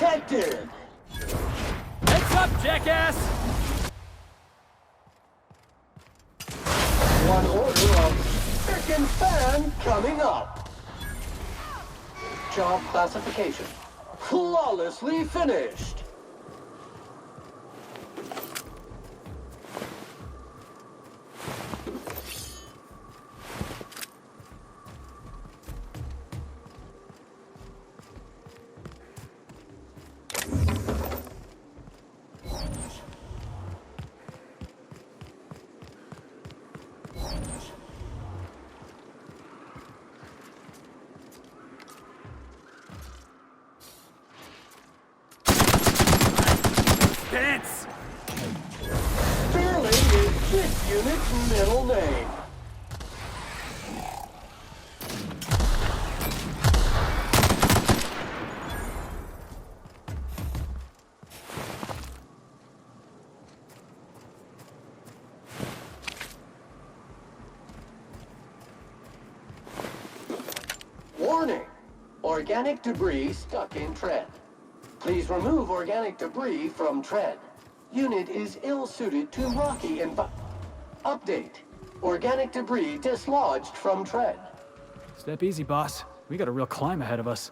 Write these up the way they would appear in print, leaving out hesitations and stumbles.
detected! Heads up, jackass! One order of frickin' fan coming up. Job classification. Flawlessly finished. Pants! Sterling is this unit's middle name. Warning! Organic debris stuck in tread. Please remove organic debris from tread. Unit is ill-suited to rocky Update. Organic debris dislodged from tread. Step easy, boss. We got a real climb ahead of us.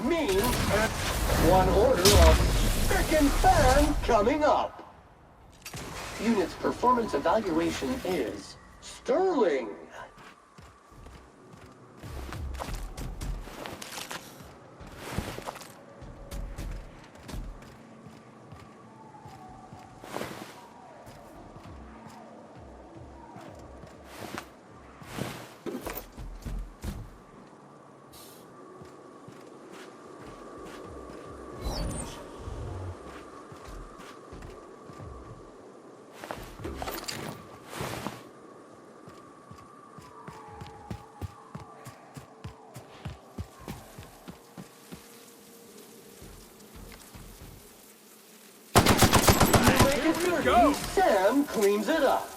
Mean, and one order of frickin' fan coming up. Unit's performance evaluation is sterling. Go! Sam cleans it up.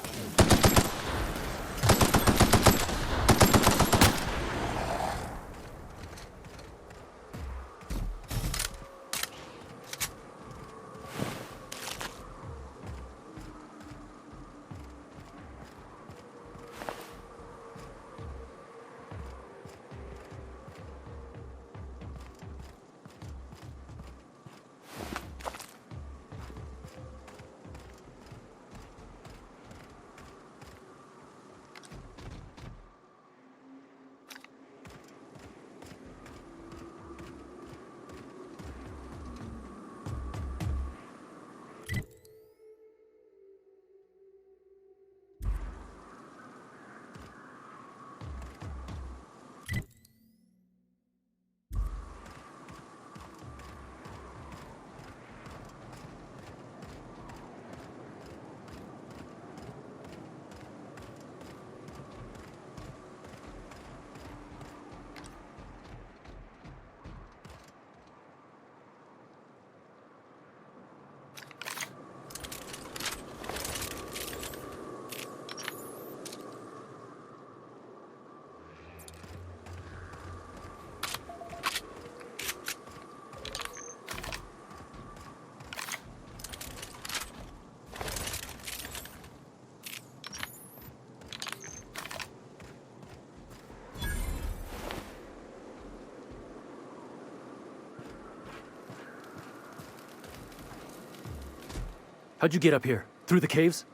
How'd you get up here? Through the caves?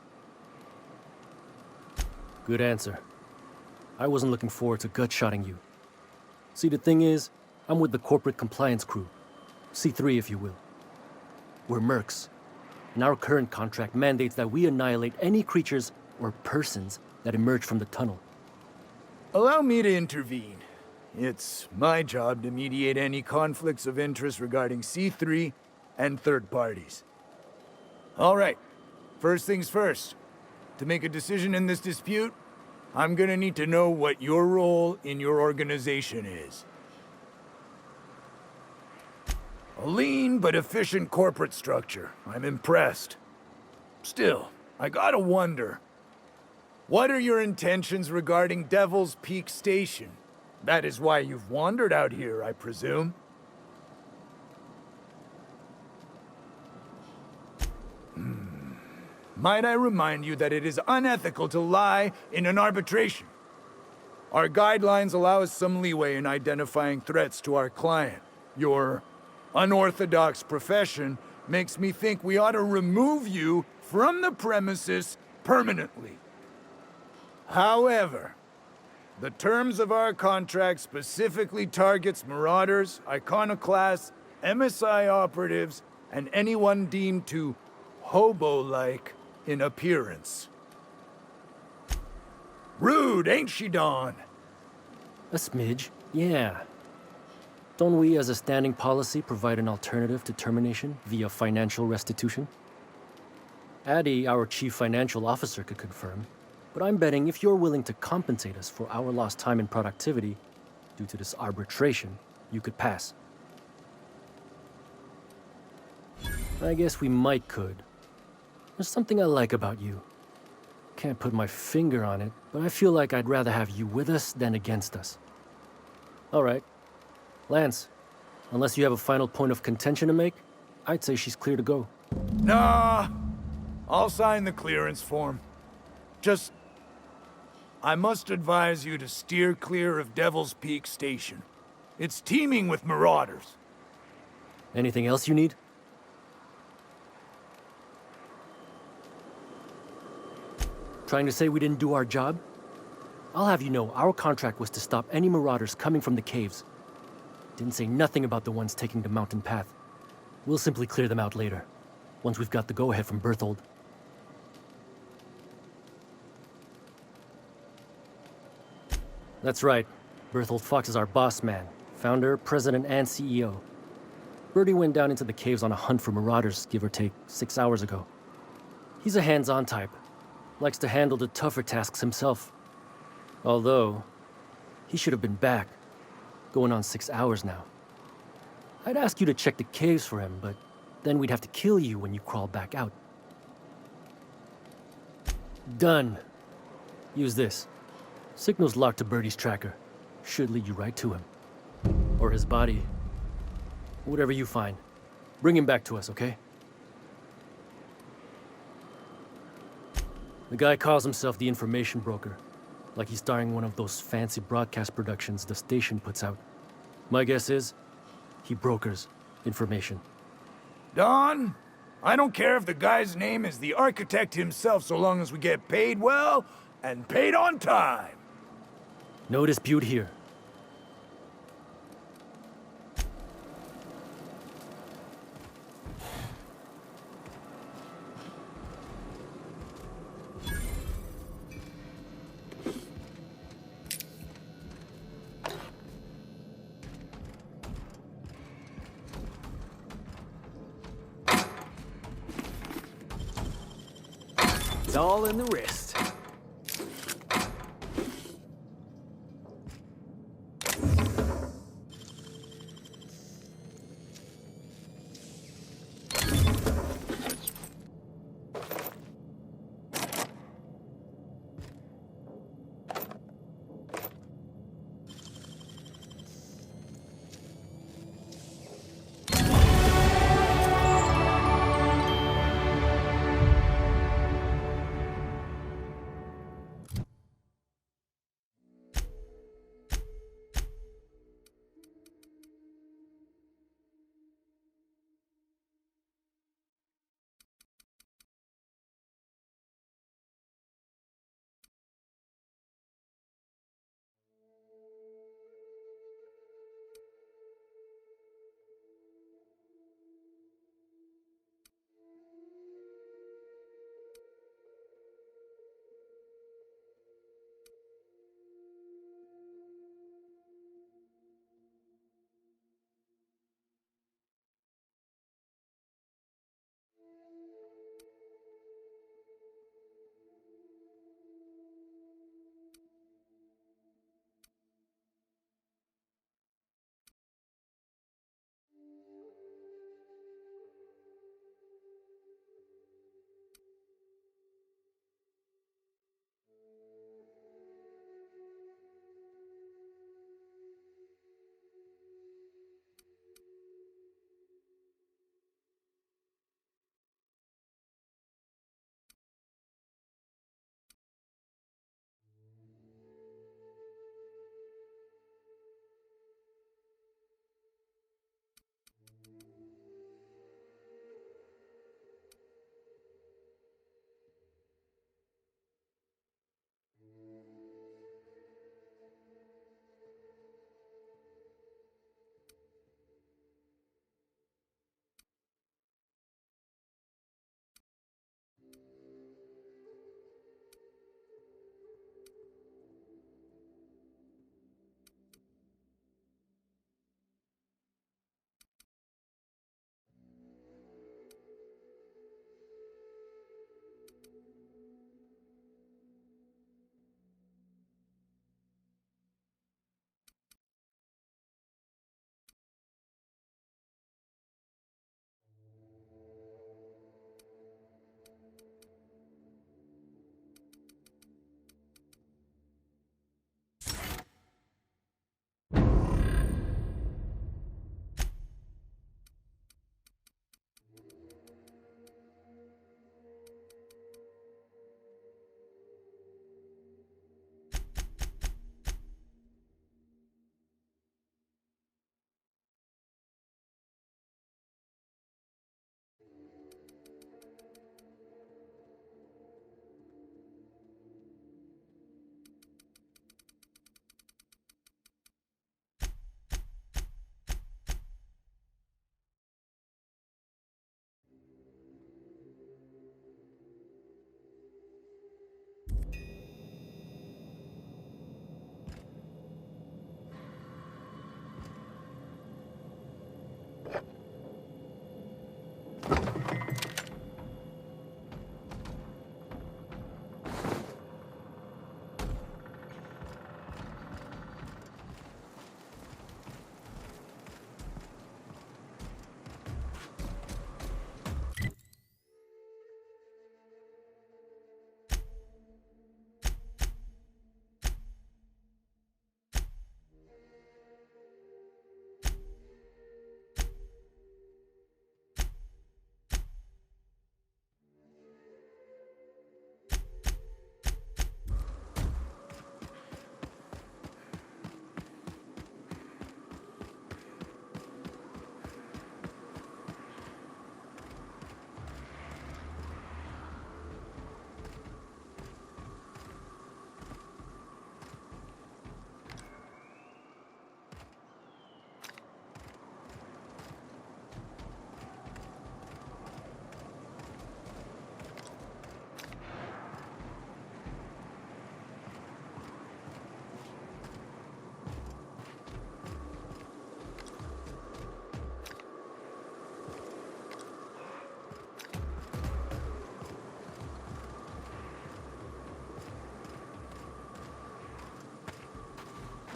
Good answer. I wasn't looking forward to gut-shotting you. See, the thing is, I'm with the corporate compliance crew. C3, if you will. We're mercs, and our current contract mandates that we annihilate any creatures or persons that emerge from the tunnel. Allow me to intervene. It's my job to mediate any conflicts of interest regarding C3 and third parties. All right, first things first. To make a decision in this dispute, I'm gonna need to know what your role in your organization is. A lean but efficient corporate structure. I'm impressed. Still, I gotta wonder, what are your intentions regarding Devil's Peak Station? That is why you've wandered out here, I presume. Might I remind you that it is unethical to lie in an arbitration? Our guidelines allow us some leeway in identifying threats to our client. Your unorthodox profession makes me think we ought to remove you from the premises permanently. However, the terms of our contract specifically targets marauders, iconoclasts, MSI operatives, and anyone deemed to hobo-like in appearance. Rude, ain't she, Dawn? A smidge, yeah. Don't we, as a standing policy, provide an alternative to termination via financial restitution? Addie, our chief financial officer, could confirm, but I'm betting if you're willing to compensate us for our lost time and productivity due to this arbitration, you could pass. I guess we could. There's something I like about you. Can't put my finger on it, but I feel like I'd rather have you with us than against us. All right. Lance, unless you have a final point of contention to make, I'd say she's clear to go. Nah, I'll sign the clearance form. Just, I must advise you to steer clear of Devil's Peak Station. It's teeming with marauders. Anything else you need? Trying to say we didn't do our job? I'll have you know, our contract was to stop any marauders coming from the caves. Didn't say nothing about the ones taking the mountain path. We'll simply clear them out later, once we've got the go-ahead from Berthold. That's right. Berthold Fox is our boss man, founder, president, and CEO. Bertie went down into the caves on a hunt for marauders, give or take, 6 hours ago. He's a hands-on type. Likes to handle the tougher tasks himself. Although, he should have been back. Going on 6 hours now. I'd ask you to check the caves for him, but then we'd have to kill you when you crawl back out. Done. Use this. Signal's locked to Bertie's tracker. Should lead you right to him. Or his body. Whatever you find. Bring him back to us, okay? The guy calls himself the information broker. Like he's starring one of those fancy broadcast productions the station puts out. My guess is, he brokers information. Don, I don't care if the guy's name is the architect himself so long as we get paid well and paid on time. No dispute here. It's all in the wrist.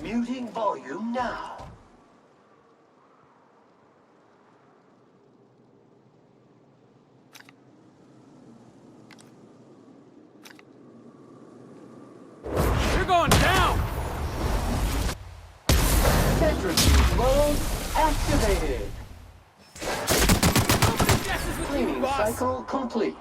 Muting volume now. You're going down! Centrifuge mode activated. Nobody messes with you, Cleaning boss! cycle complete.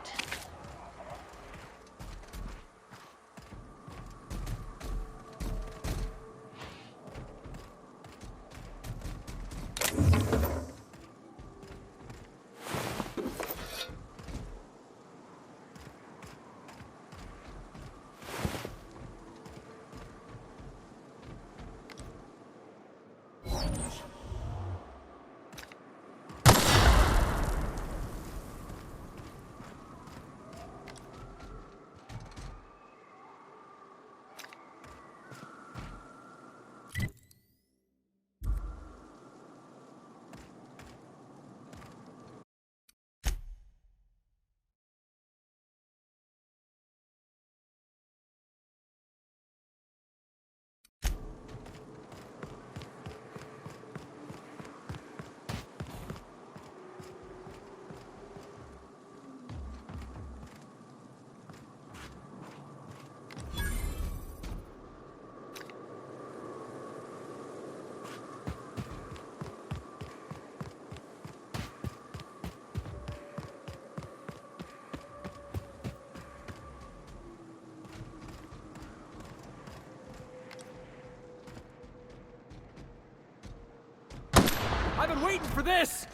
I've been waiting for this!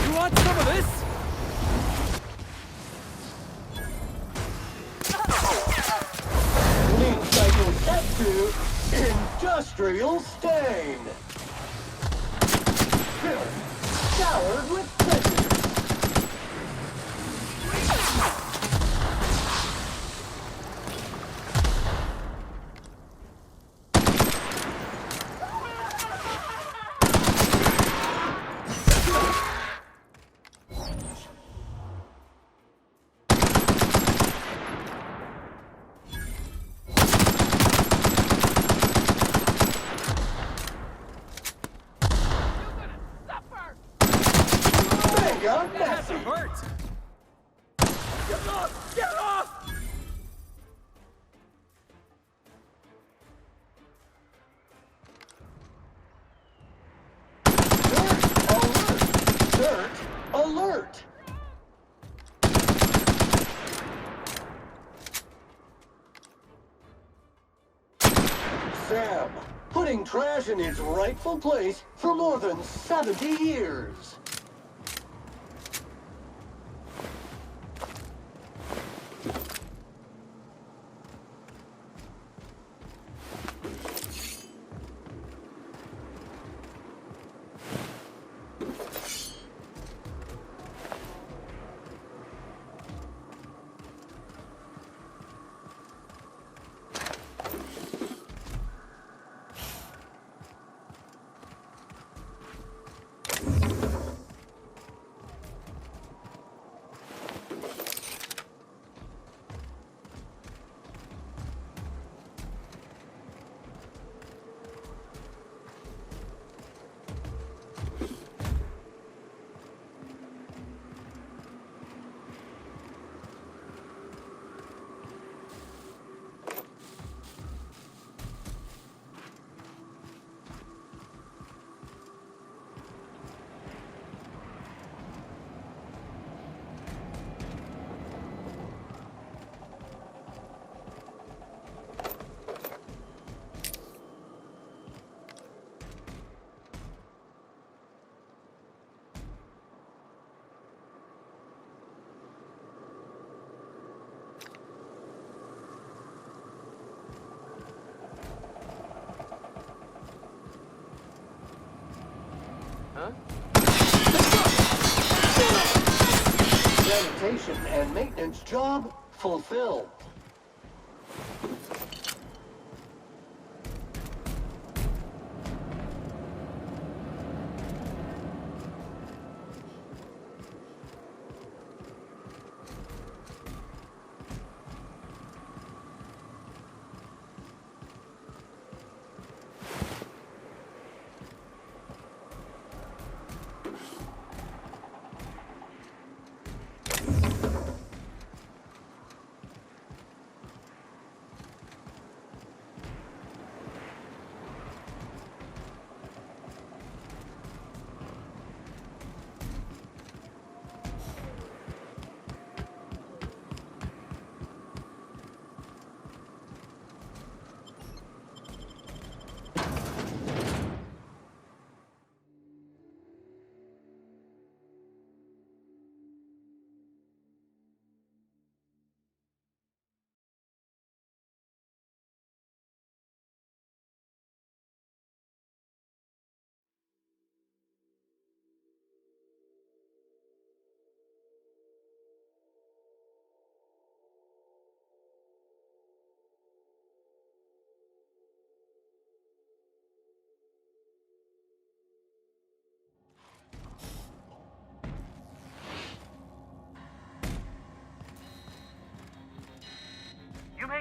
You want some of this? Clean cycle set to industrial stain. Showered with prejudice. Mega That has messy. to hurt! Get off! Get off! Dirt alert! Sam, putting trash in its rightful place for more than 70 years. Sanitation and maintenance job fulfilled.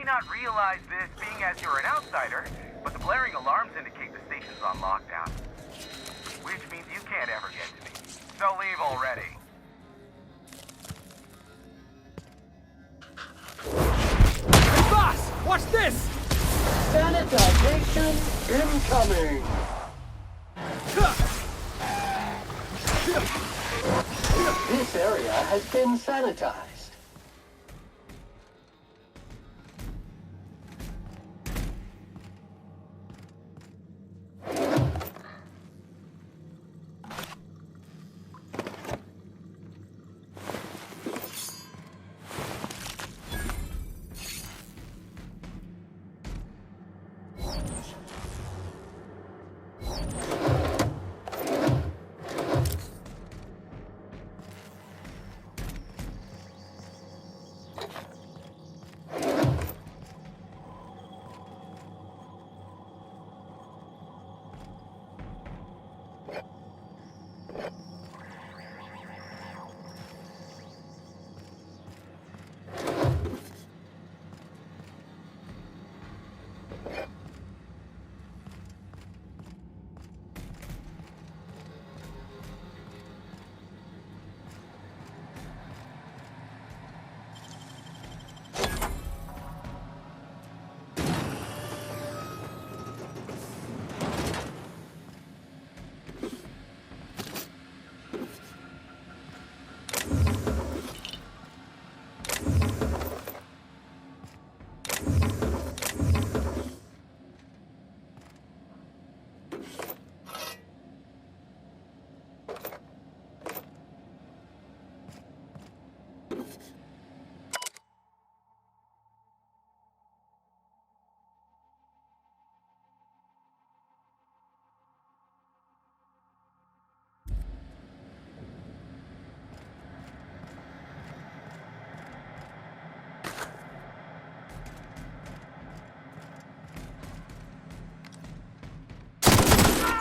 not realize this being as you're an outsider, but the blaring alarms indicate the station's on lockdown. Which means you can't ever get to me. So leave already. Hey, boss! Watch this! Sanitization incoming! This area has been sanitized.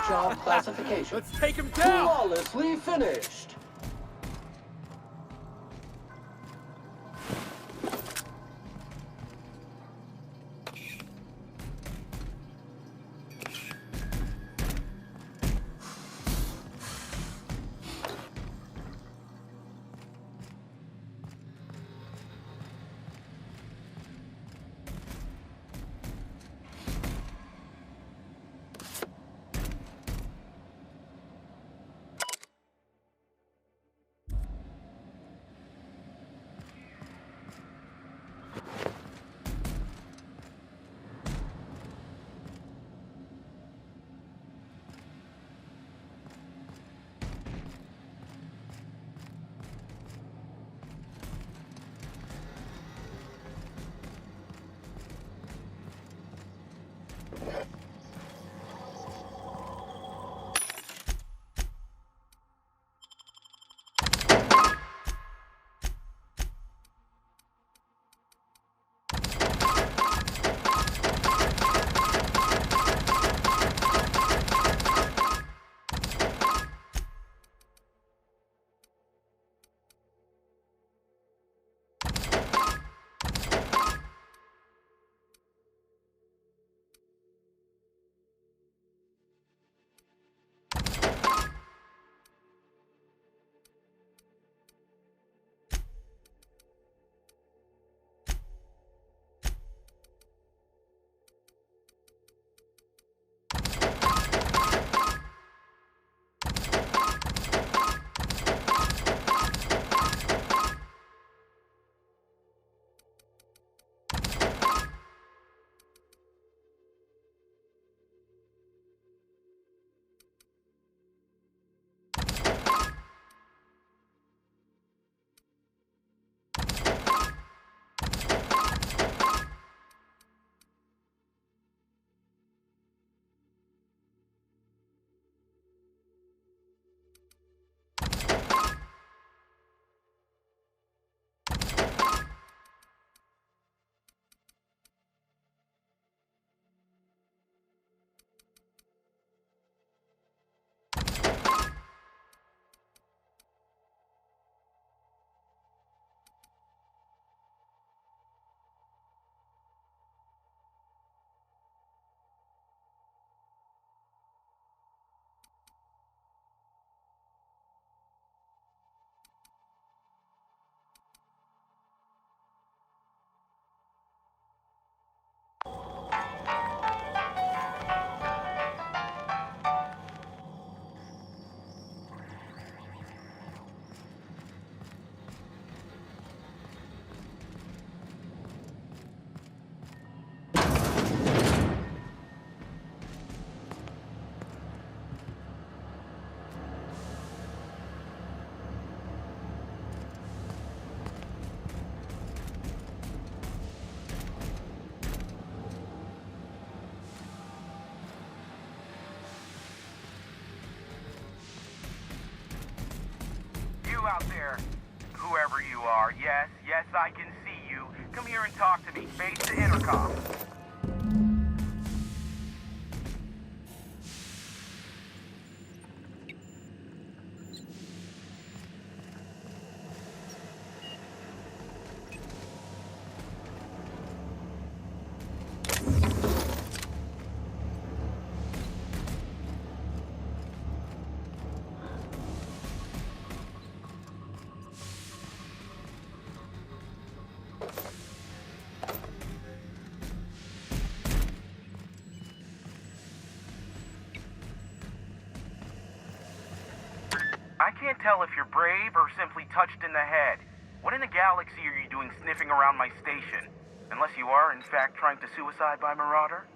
Job classification. Let's take him down! Flawlessly finished. out there. Whoever you are, yes, I can see you. Come here and talk to me. Face the intercom. I can't tell if you're brave or simply touched in the head. What in the galaxy are you doing sniffing around my station? Unless you are, in fact, trying to suicide by Marauder?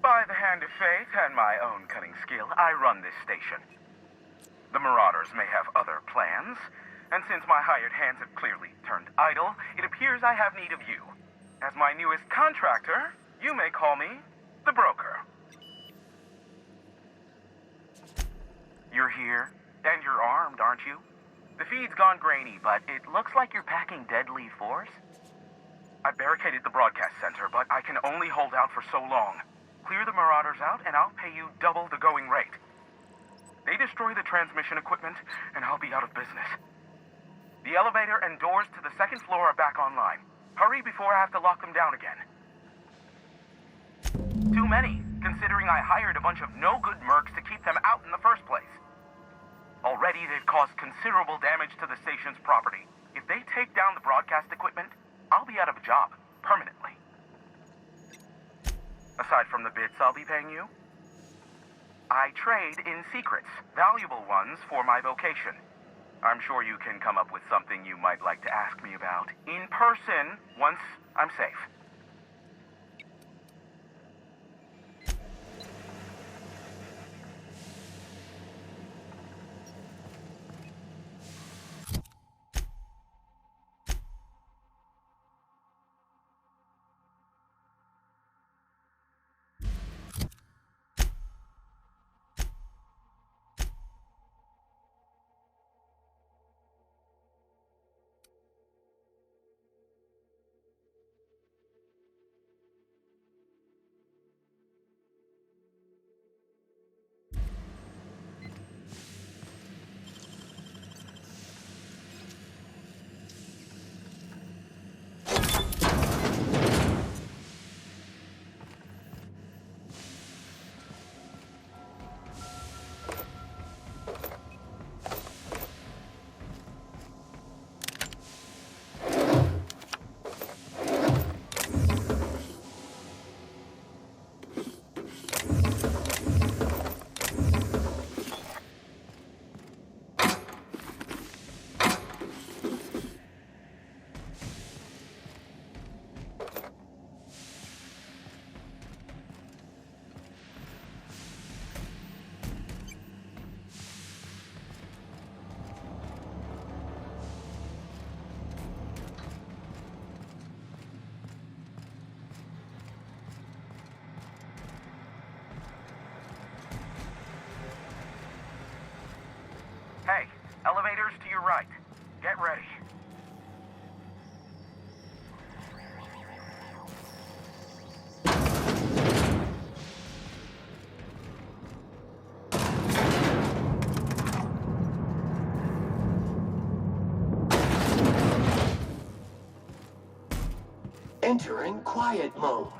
By the hand of fate and my own cunning skill, I run this station. The Marauders may have other plans, and since my hired hands have clearly turned idle, it appears I have need of you. As my newest contractor, you may call me the Broker. You're here, and you're armed, aren't you? The feed's gone grainy, but it looks like you're packing deadly force. I barricaded the broadcast center, but I can only hold out for so long. Clear the Marauders out, and I'll pay you double the going rate. They destroy the transmission equipment, and I'll be out of business. The elevator and doors to the second floor are back online. Hurry before I have to lock them down again. Too many, considering I hired a bunch of no-good mercs to keep them out in the first place. Already, they've caused considerable damage to the station's property. If they take down the broadcast equipment, I'll be out of a job, permanently. Aside from the bits I'll be paying you, I trade in secrets, valuable ones for my vocation. I'm sure you can come up with something you might like to ask me about in person once I'm safe. Hey, elevators to your right. Get ready. Entering quiet mode.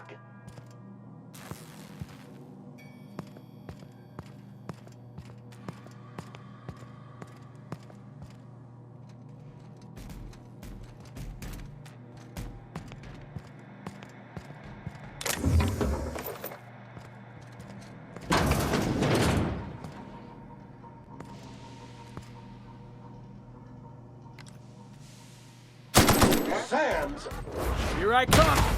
Sam's. Here I come!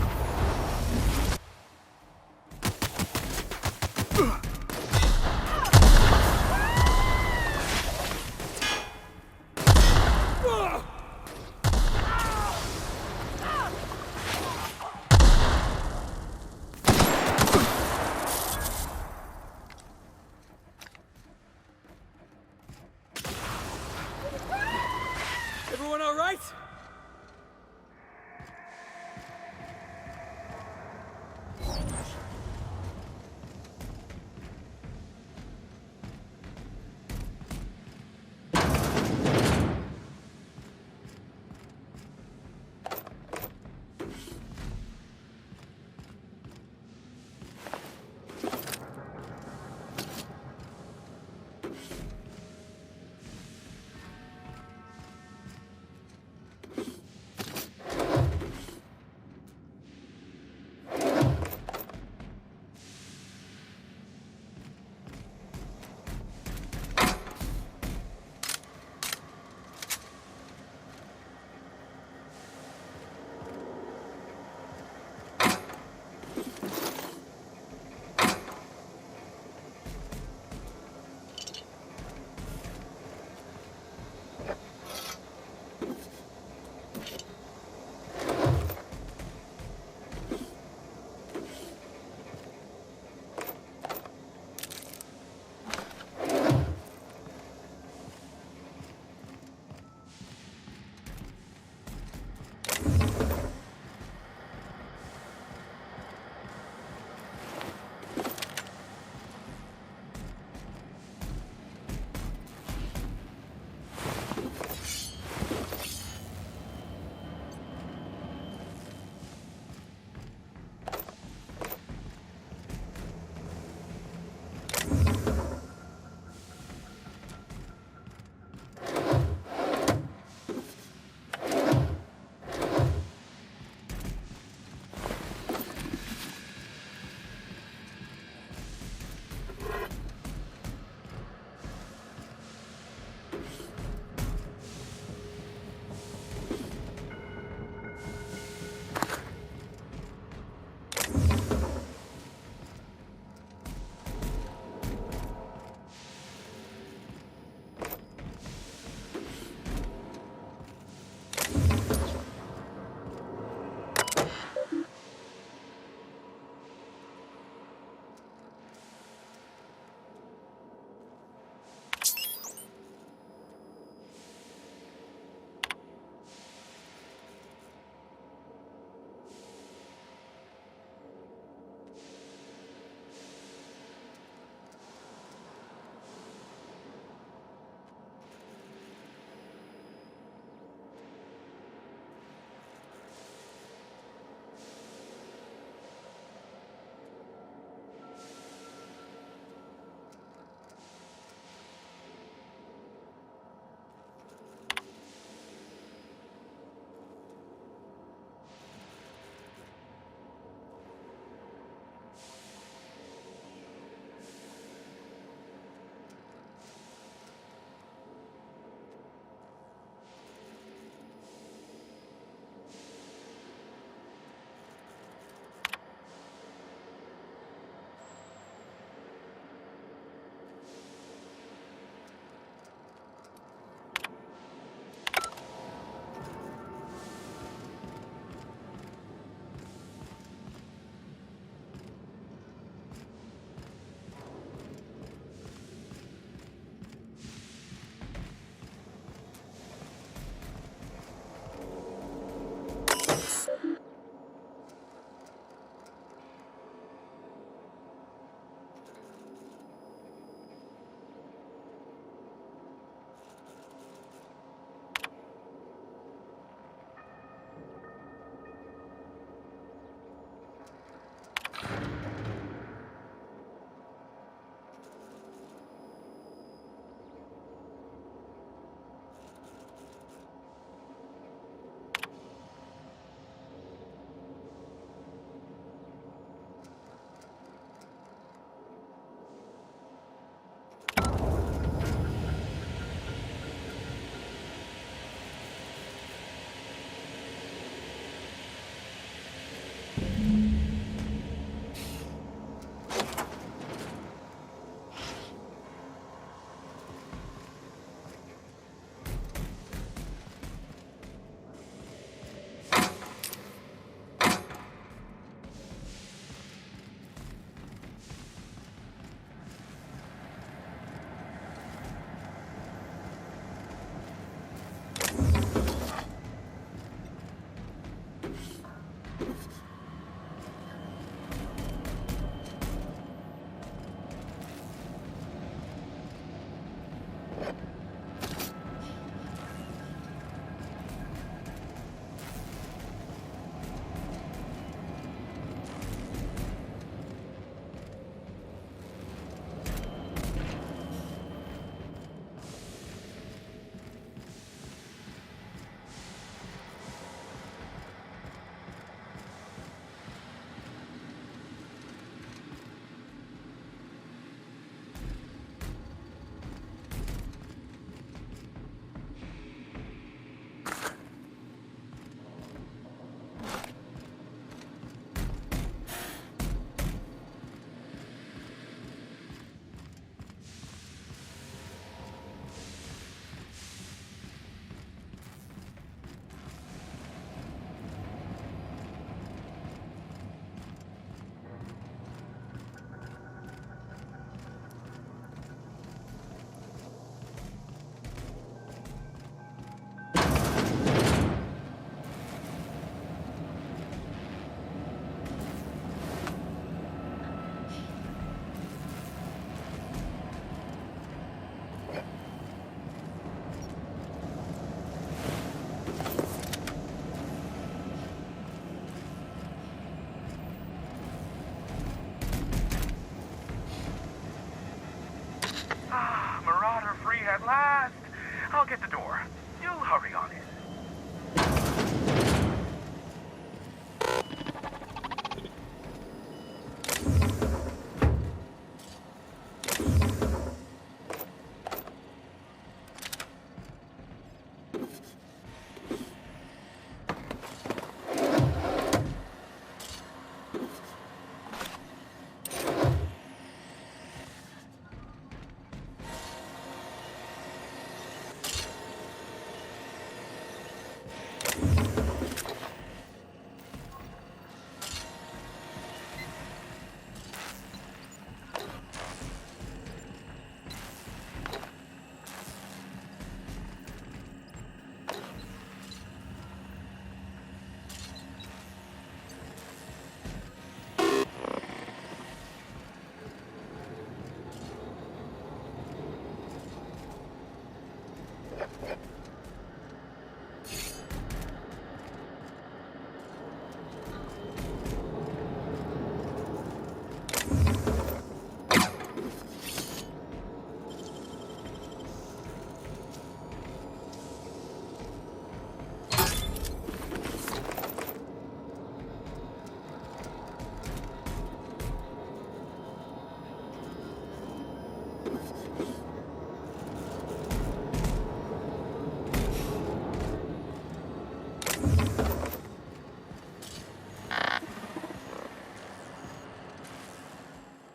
I'll get the door. You hurry on in.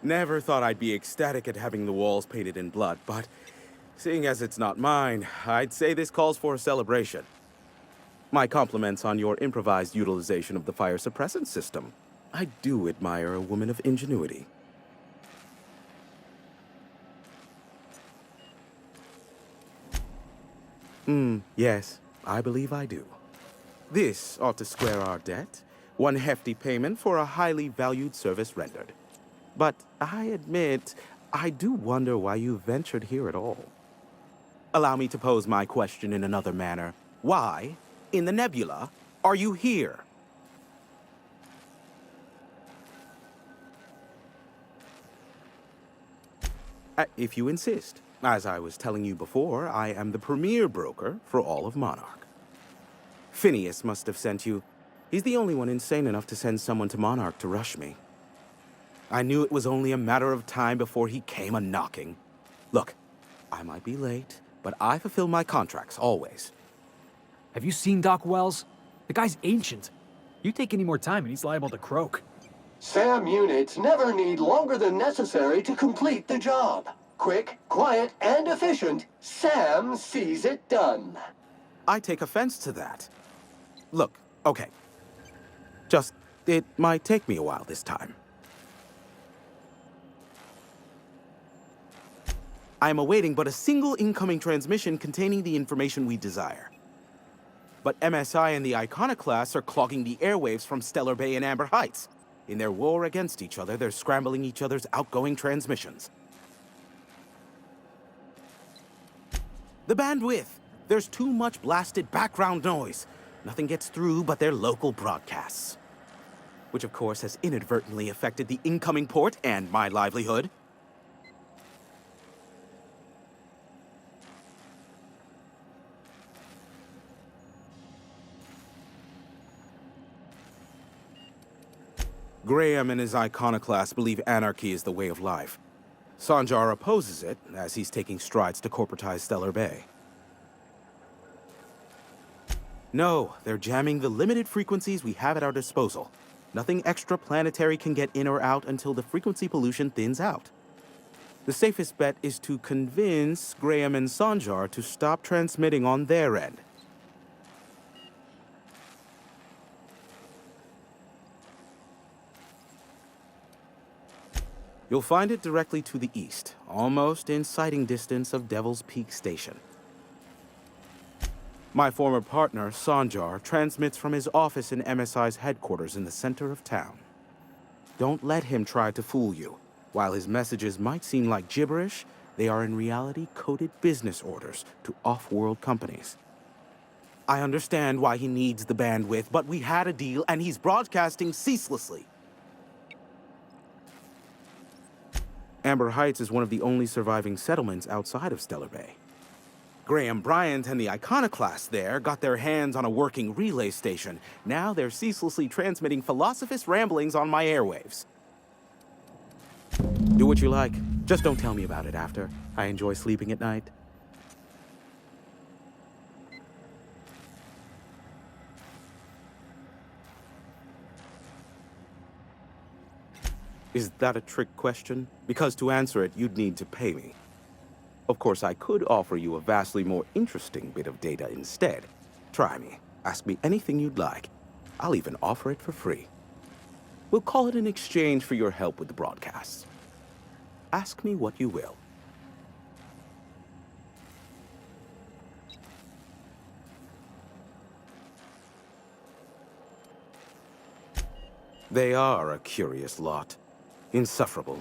Never thought I'd be ecstatic at having the walls painted in blood, but seeing as it's not mine, I'd say this calls for a celebration. My compliments on your improvised utilization of the fire suppressant system. I do admire a woman of ingenuity. Yes, I believe I do. This ought to square our debt. One hefty payment for a highly valued service rendered. But I admit, I do wonder why you ventured here at all. Allow me to pose my question in another manner. Why, in the nebula, are you here? If you insist. As I was telling you before, I am the premier broker for all of Monarch. Phineas must have sent you. He's the only one insane enough to send someone to Monarch to rush me. I knew it was only a matter of time before he came a-knocking. Look, I might be late, but I fulfill my contracts, always. Have you seen Doc Wells? The guy's ancient. You take any more time and he's liable to croak. SAM units never need longer than necessary to complete the job. Quick, quiet, and efficient, SAM sees it done. I take offense to that. Look, okay. It might take me a while this time. I am awaiting but a single incoming transmission containing the information we desire. But MSI and the Iconoclasts are clogging the airwaves from Stellar Bay and Amber Heights. In their war against each other, they're scrambling each other's outgoing transmissions. The bandwidth! There's too much blasted background noise. Nothing gets through but their local broadcasts. Which of course has inadvertently affected the incoming port and my livelihood. Graham and his iconoclasts believe anarchy is the way of life. Sanjar opposes it, as he's taking strides to corporatize Stellar Bay. No, they're jamming the limited frequencies we have at our disposal. Nothing extraplanetary can get in or out until the frequency pollution thins out. The safest bet is to convince Graham and Sanjar to stop transmitting on their end. You'll find it directly to the east, almost in sighting distance of Devil's Peak Station. My former partner, Sanjar, transmits from his office in MSI's headquarters in the center of town. Don't let him try to fool you. While his messages might seem like gibberish, they are in reality coded business orders to off-world companies. I understand why he needs the bandwidth, but we had a deal and he's broadcasting ceaselessly. Amber Heights is one of the only surviving settlements outside of Stellar Bay. Graham Bryant and the iconoclasts there got their hands on a working relay station. Now they're ceaselessly transmitting philosophist ramblings on my airwaves. Do what you like. Just don't tell me about it after. I enjoy sleeping at night. Is that a trick question? Because to answer it, you'd need to pay me. Of course, I could offer you a vastly more interesting bit of data instead. Try me. Ask me anything you'd like. I'll even offer it for free. We'll call it an exchange for your help with the broadcasts. Ask me what you will. They are a curious lot. Insufferable.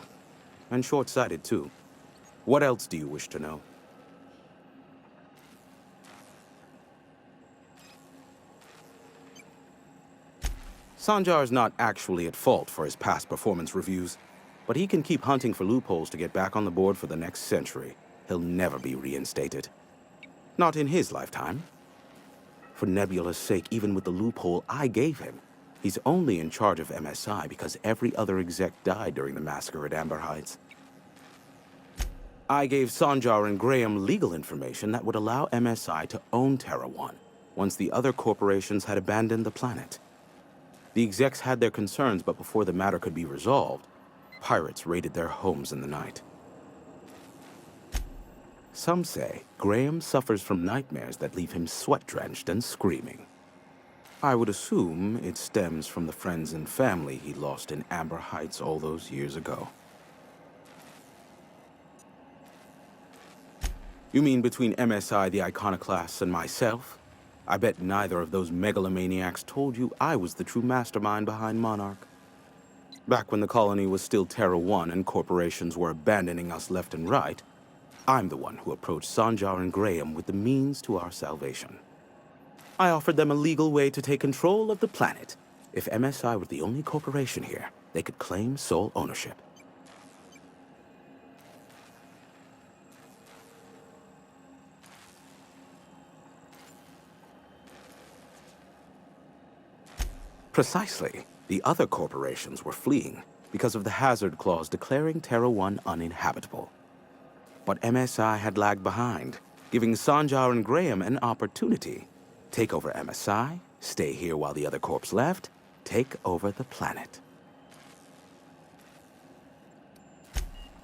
And short-sighted, too. What else do you wish to know? Sanjar's not actually at fault for his past performance reviews, but he can keep hunting for loopholes to get back on the board for the next century. He'll never be reinstated. Not in his lifetime. For Nebula's sake, even with the loophole I gave him, he's only in charge of MSI because every other exec died during the massacre at Amber Heights. I gave Sanjar and Graham legal information that would allow MSI to own Terra One once the other corporations had abandoned the planet. The execs had their concerns, but before the matter could be resolved, pirates raided their homes in the night. Some say Graham suffers from nightmares that leave him sweat-drenched and screaming. I would assume it stems from the friends and family he lost in Amber Heights all those years ago. You mean between MSI, the iconoclasts, and myself? I bet neither of those megalomaniacs told you I was the true mastermind behind Monarch. Back when the colony was still Terra One and corporations were abandoning us left and right, I'm the one who approached Sanjar and Graham with the means to our salvation. I offered them a legal way to take control of the planet. If MSI were the only corporation here, they could claim sole ownership. Precisely. The other corporations were fleeing because of the hazard clause declaring Terra One uninhabitable. But MSI had lagged behind, giving Sanjar and Graham an opportunity. Take over MSI, stay here while the other corps left, take over the planet.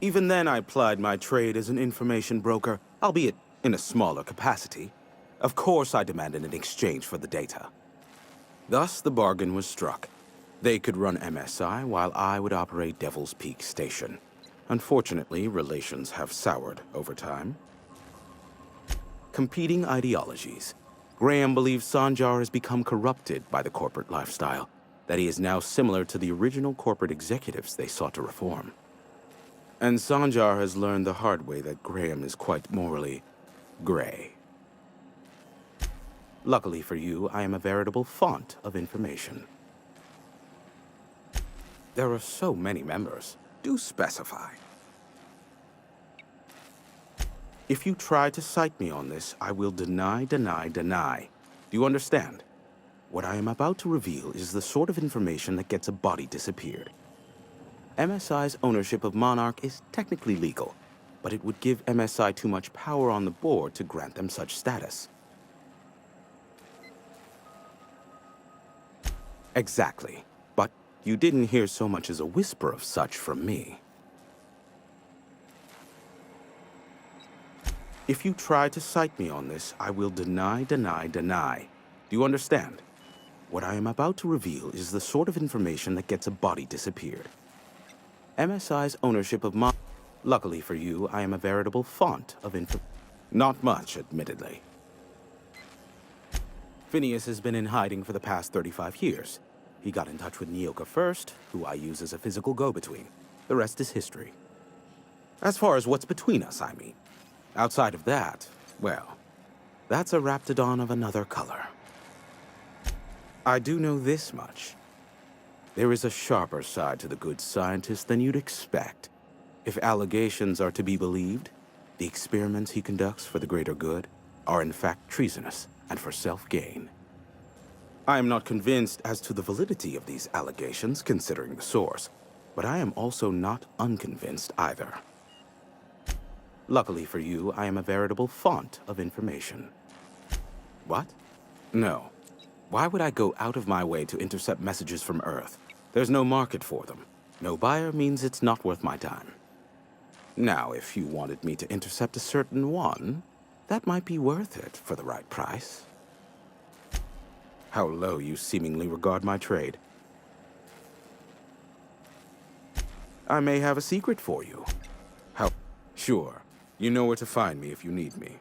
Even then, I plied my trade as an information broker, albeit in a smaller capacity. Of course, I demanded an exchange for the data. Thus, the bargain was struck. They could run MSI while I would operate Devil's Peak Station. Unfortunately, relations have soured over time. Competing ideologies. Graham believes Sanjar has become corrupted by the corporate lifestyle, that he is now similar to the original corporate executives they sought to reform. And Sanjar has learned the hard way that Graham is quite morally gray. Luckily for you, I am a veritable font of information. There are so many members. Do specify. If you try to cite me on this, I will deny. Do you understand? What I am about to reveal is the sort of information that gets a body disappeared. MSI's ownership of Monarch is technically legal, but it would give MSI too much power on the board to grant them such status. Exactly. But you didn't hear so much as a whisper of such from me. If you try to cite me on this, I will deny. Do you understand? What I am about to reveal is the sort of information that gets a body disappeared. MSI's ownership of Luckily for you, I am a veritable font of Not much, admittedly. Phineas has been in hiding for the past 35 years. He got in touch with Nyoka first, who I use as a physical go-between. The rest is history. As far as what's between us, I mean. Outside of that, well, that's a raptidon of another color. I do know this much. There is a sharper side to the good scientist than you'd expect. If allegations are to be believed, the experiments he conducts for the greater good, are in fact treasonous and for self-gain. I am not convinced as to the validity of these allegations, considering the source, but I am also not unconvinced either. Luckily for you, I am a veritable font of information. What? No. Why would I go out of my way to intercept messages from Earth? There's no market for them. No buyer means it's not worth my time. Now, if you wanted me to intercept a certain one, that might be worth it for the right price. How low you seemingly regard my trade. I may have a secret for you. How? Sure. You know where to find me if you need me.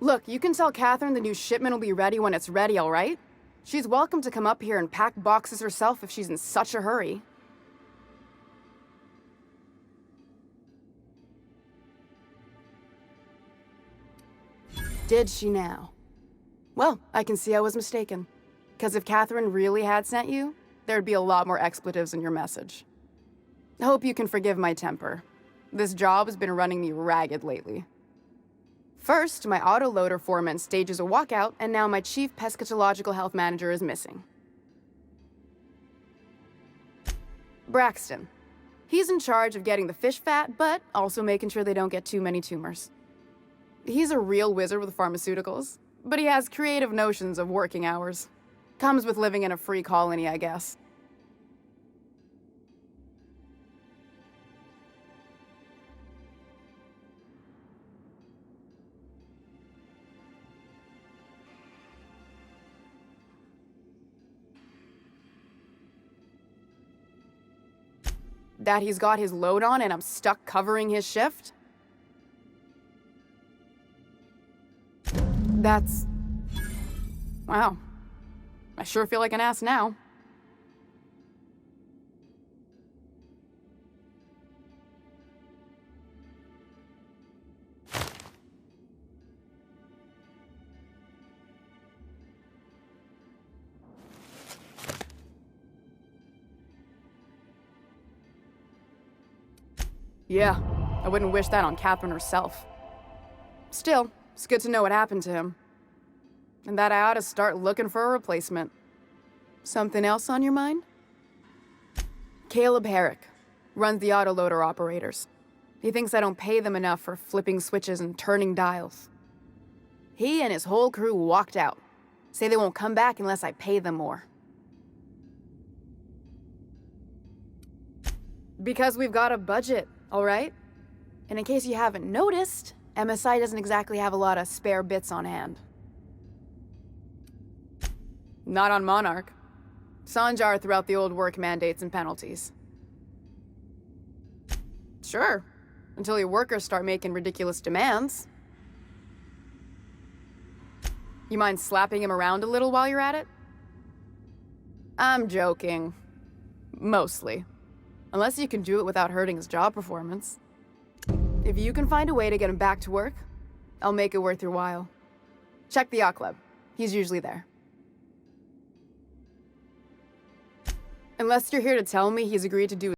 Look, you can tell Catherine the new shipment will be ready when it's ready, all right? She's welcome to come up here and pack boxes herself if she's in such a hurry. Did she now? Well, I can see I was mistaken. Because if Catherine really had sent you, there'd be a lot more expletives in your message. I hope you can forgive my temper. This job has been running me ragged lately. First, my autoloader foreman stages a walkout, and now my chief pescatological health manager is missing. Braxton. He's in charge of getting the fish fat, but also making sure they don't get too many tumors. He's a real wizard with pharmaceuticals, but he has creative notions of working hours. Comes with living in a free colony, I guess. That he's got his load on and I'm stuck covering his shift? That's... wow. I sure feel like an ass now. Yeah, I wouldn't wish that on Catherine herself. Still, it's good to know what happened to him. And that I ought to start looking for a replacement. Something else on your mind? Caleb Herrick runs the autoloader operators. He thinks I don't pay them enough for flipping switches and turning dials. He and his whole crew walked out. Say they won't come back unless I pay them more. Because we've got a budget, all right? And in case you haven't noticed, MSI doesn't exactly have a lot of spare bits on hand. Not on Monarch. Sanjar threw out the old work mandates and penalties. Sure, until your workers start making ridiculous demands. You mind slapping him around a little while you're at it? I'm joking. Mostly. Unless you can do it without hurting his job performance. If you can find a way to get him back to work, I'll make it worth your while. Check the yacht club. He's usually there. Unless you're here to tell me he's agreed to do